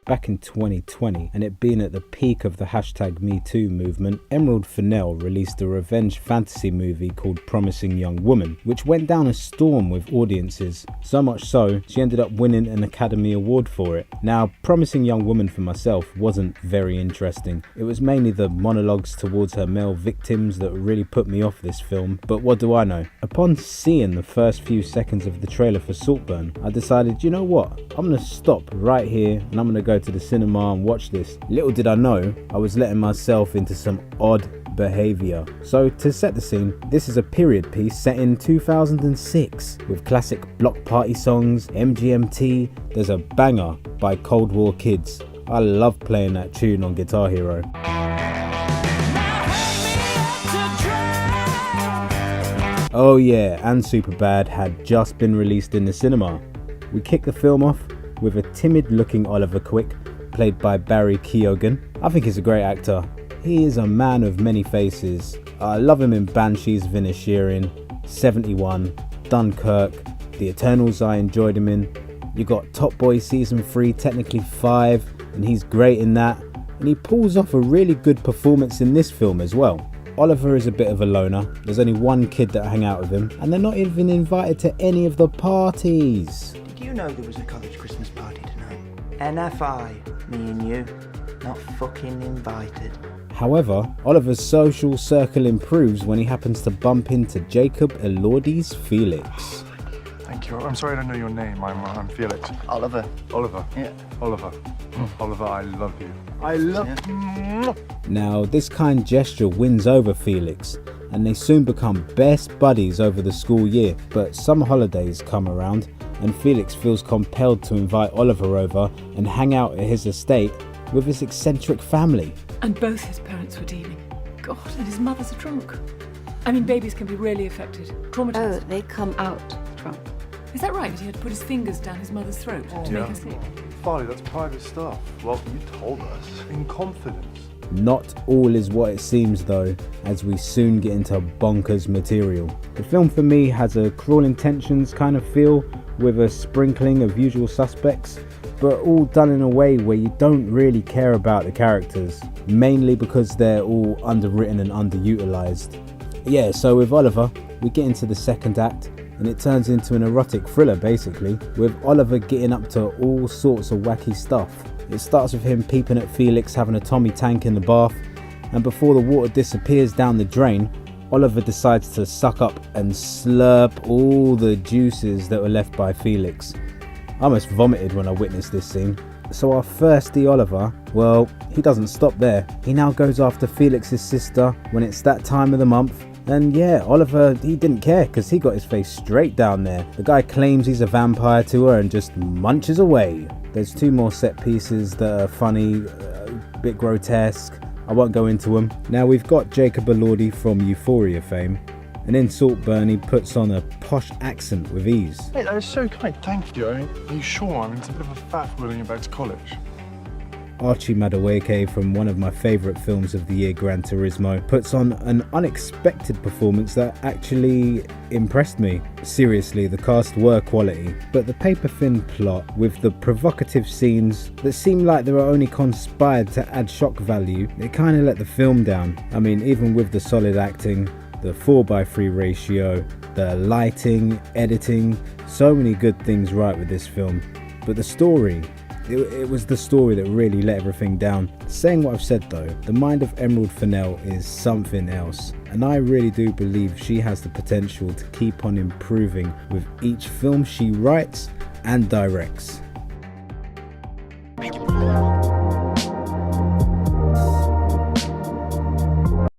Back in 2020, and it being at the peak of the #MeToo movement, Emerald Fennell released a revenge fantasy movie called Promising Young Woman, which went down a storm with audiences, so much so she ended up winning an Academy Award for it. Now, Promising Young Woman for myself wasn't very interesting. It was mainly the monologues towards her male victims that really put me off this film, but what do I know? Upon seeing the first few seconds of the trailer for Saltburn, I decided, you know what, I'm gonna stop right here and I'm gonna go to the cinema and watch this. Little did I know, I was letting myself into some odd behaviour. So to set the scene, this is a period piece set in 2006 with classic block party songs, MGMT. There's a banger by Cold War Kids. I love playing that tune on Guitar Hero. Oh yeah, and Superbad had just been released in the cinema. We kick the film off with a timid looking Oliver Quick, played by Barry Keoghan. I think he's a great actor. He is a man of many faces. I love him in Banshees of Inisherin, 71, Dunkirk, The Eternals I enjoyed him in. You got Top Boy season 3, technically 5, and he's great in that. And he pulls off a really good performance in this film as well. Oliver is a bit of a loner. There's only one kid that hang out with him, and they're not even invited to any of the parties. Did you know there was a college Christmas party tonight? NFI, me and you, not fucking invited. However, Oliver's social circle improves when he happens to bump into Jacob Elordi's Felix. Thank you. I'm sorry I don't know your name. I'm Felix. Oliver. Oliver. Yeah. Oliver. Oliver, I love you. I love you. Now, this kind gesture wins over Felix, and they soon become best buddies over the school year. But summer holidays come around, and Felix feels compelled to invite Oliver over and hang out at his estate with his eccentric family. And both his parents were dealing. God, and his mother's a drunk. I mean, babies can be really affected, traumatized. Oh, they come out drunk. Is that right? He had to put his fingers down his mother's throat to make her sick. Farley, that's private stuff. Well, you told us in confidence. Not all is what it seems though, as we soon get into bonkers material. The film for me has a Cruel Intentions kind of feel, with a sprinkling of usual suspects, but all done in a way where you don't really care about the characters, mainly because they're all underwritten and underutilized. Yeah, so with Oliver, we get into the second act, and it turns into an erotic thriller basically, with Oliver getting up to all sorts of wacky stuff. It starts with him peeping at Felix having a Tommy tank in the bath, and before the water disappears down the drain, Oliver decides to suck up and slurp all the juices that were left by Felix. I almost vomited when I witnessed this scene. So our thirsty Oliver, well, he doesn't stop there. He now goes after Felix's sister when it's that time of the month. And yeah, Oliver, he didn't care because he got his face straight down there. The guy claims he's a vampire to her and just munches away. There's two more set pieces that are funny, a bit grotesque. I won't go into them. Now we've got Jacob Elordi from Euphoria fame, and in Saltburn he puts on a posh accent with ease. Hey, that is so kind. Thank you. I mean, are you sure? I mean, it's a bit of a faff willing you back to college. Archie Madueke from one of my favourite films of the year, Gran Turismo, puts on an unexpected performance that actually impressed me. Seriously, the cast were quality, but the paper-thin plot with the provocative scenes that seem like they were only conspired to add shock value, it kind of let the film down. I mean, even with the solid acting, the 4:3 ratio, the lighting, editing, so many good things right with this film. But the story, it was the story that really let everything down. Saying what I've said though, the mind of Emerald Fennell is something else, and I really do believe she has the potential to keep on improving with each film she writes and directs.